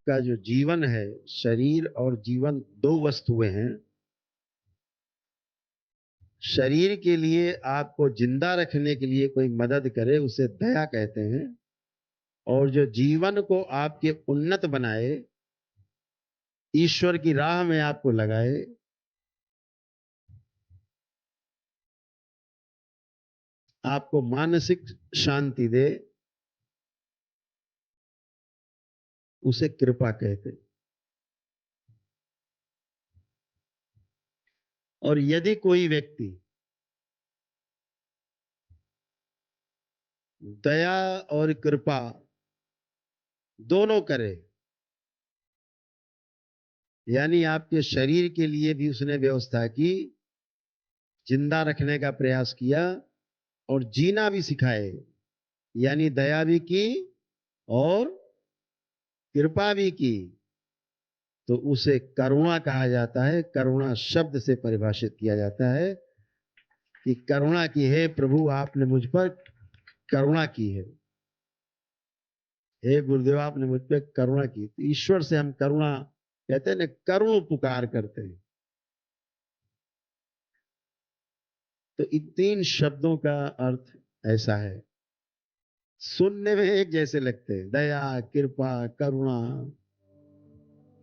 आपका जो जीवन है, शरीर और जीवन दो वस्तुएं हैं। शरीर के लिए आपको जिंदा रखने के लिए कोई मदद करे उसे दया कहते हैं, और जो जीवन को आपके उन्नत बनाए, ईश्वर की राह में आपको लगाए, आपको मानसिक शांति दे, उसे कृपा कहते हैं। और यदि कोई व्यक्ति दया और कृपा दोनों करे, यानी आपके शरीर के लिए भी उसने व्यवस्था की, जिंदा रखने का प्रयास किया और जीना भी सिखाए, यानी दया भी की और कृपा भी की, तो उसे करुणा कहा जाता है। करुणा शब्द से परिभाषित किया जाता है कि करुणा की है प्रभु, आपने मुझ पर करुणा की है। हे गुरुदेव, आपने मुझ पर करुणा की। तो ईश्वर से हम करुणा कहते हैं ना, करुण पुकार करते हैं। तो इन तीन शब्दों का अर्थ ऐसा है, सुनने में एक जैसे लगते हैं, दया, कृपा, करुणा।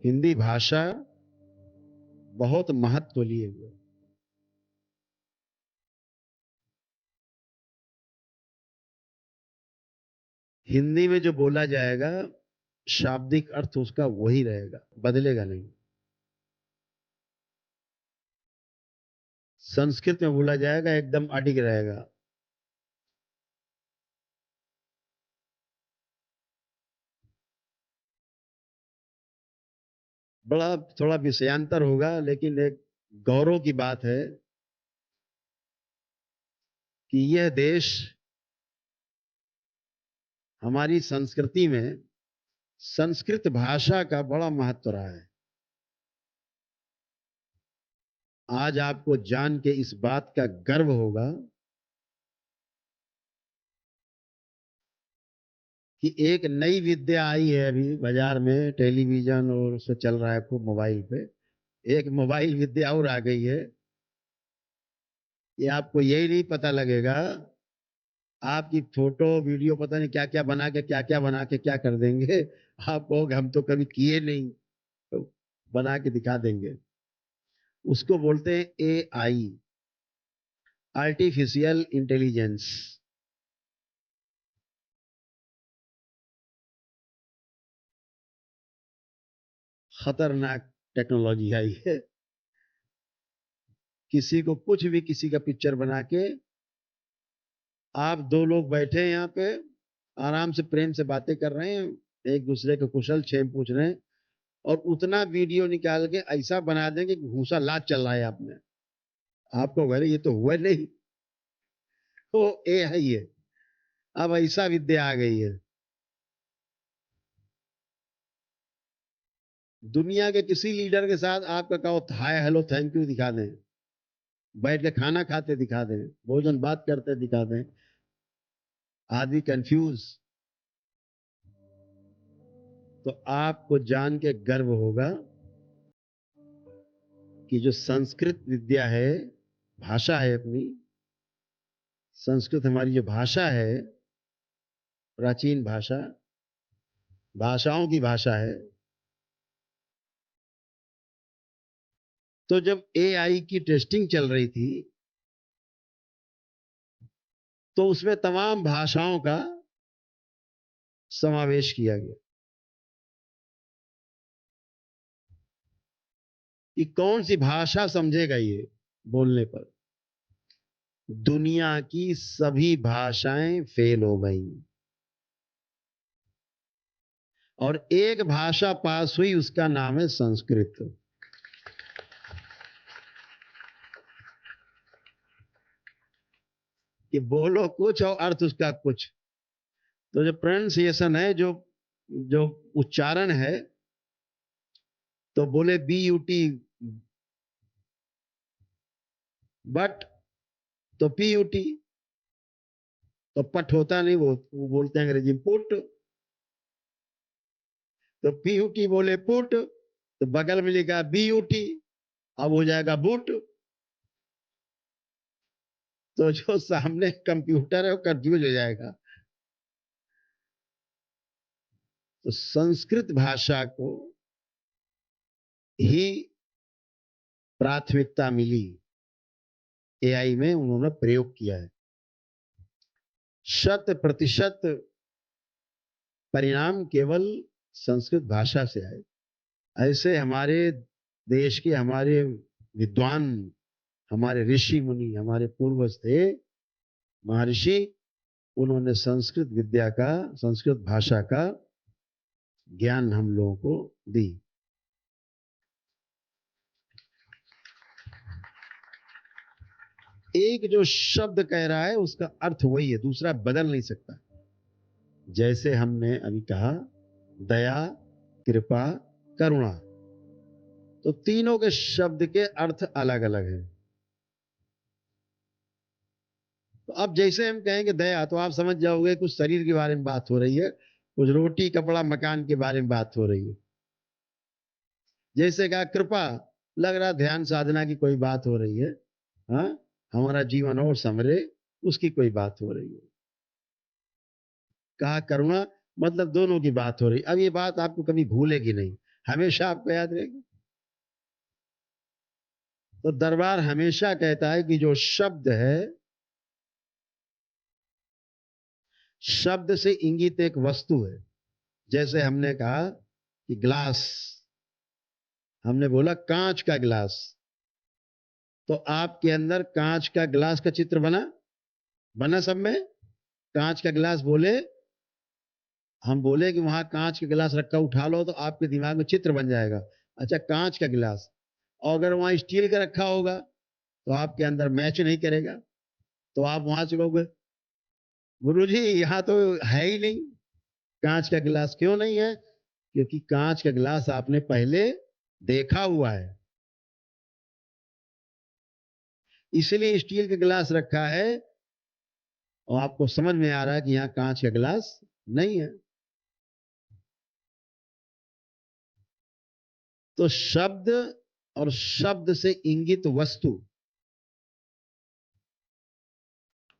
हिंदी भाषा बहुत महत्व लिए हुए। हिंदी में जो बोला जाएगा, शाब्दिक अर्थ उसका वही रहेगा, बदलेगा नहीं। संस्कृत में बोला जाएगा, एकदम अडिग रहेगा। बड़ा थोड़ा विषयांतर होगा, लेकिन एक गौरव की बात है कि यह देश, हमारी संस्कृति में संस्कृत भाषा का बड़ा महत्व रहा है। आज आपको जान के इस बात का गर्व होगा कि एक नई विद्या आई है अभी बाजार में, टेलीविजन और उससे चल रहा है खूब मोबाइल पे। एक मोबाइल विद्या और आ गई है कि आपको यही नहीं पता लगेगा, आपकी फोटो वीडियो पता नहीं क्या क्या बना के क्या कर देंगे। आप कहोगे हम तो कभी किए नहीं, तो बना के दिखा देंगे। उसको बोलते हैं AI, आर्टिफिशियल इंटेलिजेंस। खतरनाक टेक्नोलॉजी आई है। किसी को कुछ भी, किसी का पिक्चर बना के, आप दो लोग बैठे हैं यहाँ पे, आराम से प्रेम से बातें कर रहे हैं, एक दूसरे को कुशल क्षेम पूछ रहे हैं, और उतना वीडियो निकाल के ऐसा बना देंगे कि घूसा लाच चल रहा है आपने। आपको कह रहे ये तो हुआ नहीं, तो ये है ये। अब ऐसा विद्या आ गई है, दुनिया के किसी लीडर के साथ आपका कहो हाय हेलो थैंक यू दिखा दें, बैठ के खाना खाते दिखा दें, भोजन बात करते दिखा दें, आदमी कंफ्यूज। तो आपको जान के गर्व होगा कि जो संस्कृत विद्या है, भाषा है अपनी, संस्कृत हमारी जो भाषा है, प्राचीन भाषा, भाषाओं की भाषा है। तो जब AI की टेस्टिंग चल रही थी, तो उसमें तमाम भाषाओं का समावेश किया गया कि कौन सी भाषा समझेगा ये बोलने पर। दुनिया की सभी भाषाएं फेल हो गई और एक भाषा पास हुई, उसका नाम है संस्कृत। कि बोलो कुछ और अर्थ उसका कुछ। तो जो प्रोनाउंसिएशन है, जो जो उच्चारण है, तो बोले BUT बट, तो PUT, तो पट होता नहीं, वो बोलते हैं अंग्रेजी में पुट। तो पीयूटी बोले पुट, तो बगल में लिखा बीयूटी, अब हो जाएगा बुट। तो जो सामने कंप्यूटर है वो कंफ्यूज हो जाएगा। तो संस्कृत भाषा को ही प्राथमिकता मिली, एआई में उन्होंने प्रयोग किया है। 100% परिणाम केवल संस्कृत भाषा से आए। ऐसे हमारे देश के हमारे विद्वान, हमारे ऋषि मुनि, हमारे पूर्वज थे, महर्षि, उन्होंने संस्कृत विद्या का, संस्कृत भाषा का ज्ञान हम लोगों को दी। एक जो शब्द कह रहा है उसका अर्थ वही है, दूसरा बदल नहीं सकता। जैसे हमने अभी कहा दया, कृपा, करुणा, तो तीनों के शब्द के अर्थ अलग अलग हैं। तो अब जैसे हम कहेंगे दया, तो आप समझ जाओगे कुछ शरीर के बारे में बात हो रही है, कुछ रोटी कपड़ा मकान के बारे में बात हो रही है। जैसे कहा कृपा, लग रहा ध्यान साधना की कोई बात हो रही है, हाँ, हमारा जीवन और संवरे, उसकी कोई बात हो रही है। कहा करुणा, मतलब दोनों की बात हो रही। अब ये बात आपको कभी भूलेगी नहीं, हमेशा आपको याद रहेगी। तो दरबार हमेशा कहता है कि जो शब्द है, शब्द से इंगित एक वस्तु है। जैसे हमने कहा कि ग्लास, हमने बोला कांच का गिलास, तो आपके अंदर कांच का गिलास का चित्र बना, बना सब में। कांच का गिलास बोले, हम बोले कि वहां कांच का गिलास रखा, उठा लो, तो आपके दिमाग में चित्र बन जाएगा। अच्छा, कांच का गिलास। और अगर वहां स्टील का रखा होगा तो आपके अंदर मैच नहीं करेगा, तो आप वहां से कहोगे गुरुजी यहाँ तो है ही नहीं कांच का गिलास। क्यों नहीं है? क्योंकि कांच का गिलास आपने पहले देखा हुआ है, इसलिए स्टील का गिलास रखा है और आपको समझ में आ रहा है कि यहाँ कांच का गिलास नहीं है। तो शब्द और शब्द से इंगित वस्तु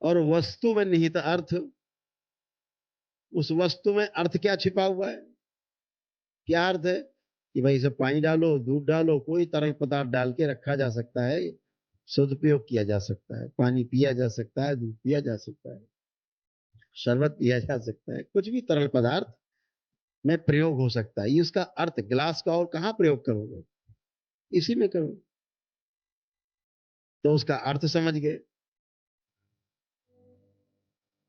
और वस्तु में निहित अर्थ, उस वस्तु में अर्थ क्या छिपा हुआ है? क्या अर्थ है कि भाई इसे पानी डालो, दूध डालो, कोई तरल पदार्थ डाल के रखा जा सकता है, सदुपयोग किया जा सकता है, पानी पिया जा सकता है, दूध पिया जा सकता है, शरबत पिया जा सकता है, कुछ भी तरल पदार्थ में प्रयोग हो सकता है। ये उसका अर्थ। गिलास का और कहाँ प्रयोग करोगे? इसी में करो। तो उसका अर्थ समझ गए।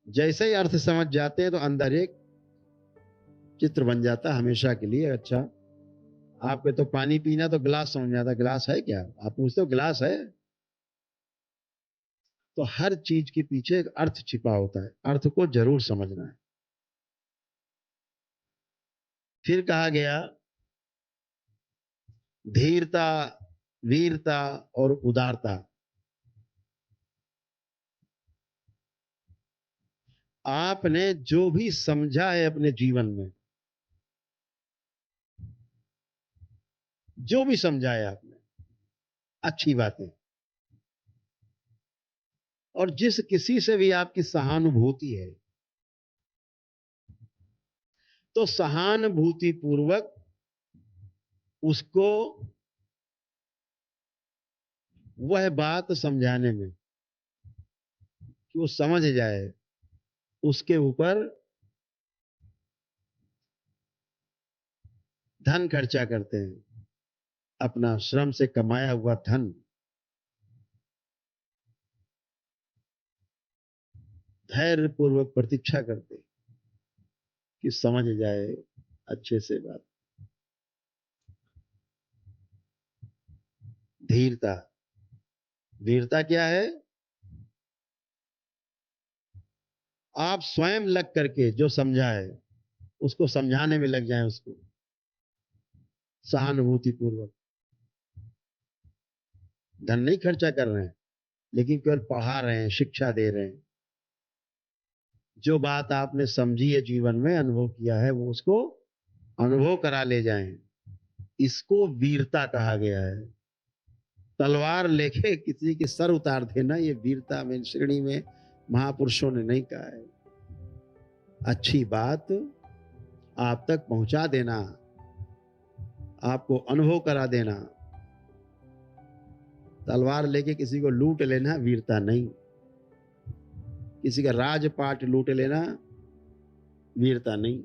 जैसे ही अर्थ समझ जाते हैं तो अंदर एक चित्र बन जाता है हमेशा के लिए। अच्छा, आपके तो पानी पीना तो गिलास समझ में आता, गिलास है क्या? आप पूछते हो गिलास है? तो हर चीज के पीछे एक अर्थ छिपा होता है, अर्थ को जरूर समझना है। फिर कहा गया धीरता, वीरता और उदारता। आपने जो भी समझा है अपने जीवन में, जो भी समझा है आपने, अच्छी बातें, और जिस किसी से भी आपकी सहानुभूति है, तो सहानुभूति पूर्वक उसको वह बात समझाने में कि वो समझ जाए, उसके ऊपर धन खर्चा करते हैं, अपना श्रम से कमाया हुआ धन, धैर्य पूर्वक प्रतीक्षा करते कि समझ जाए अच्छे से बात। धीरता, वीरता क्या है? आप स्वयं लग करके जो समझा है उसको समझाने में लग जाएं, उसको सहानुभूति पूर्वक। धन नहीं खर्चा कर रहे हैं, लेकिन केवल पढ़ा रहे हैं, शिक्षा दे रहे हैं। जो बात आपने समझी है, जीवन में अनुभव किया है, वो उसको अनुभव करा ले जाएं, इसको वीरता कहा गया है। तलवार लेके किसी की सर उतार देना, ये वीरता में श्रेणी में महापुरुषों ने नहीं कहा है। अच्छी बात आप तक पहुंचा देना, आपको अनुभव करा देना, तलवार लेके किसी को लूट लेना वीरता नहीं। किसी का राजपाट लूट लेना वीरता नहीं।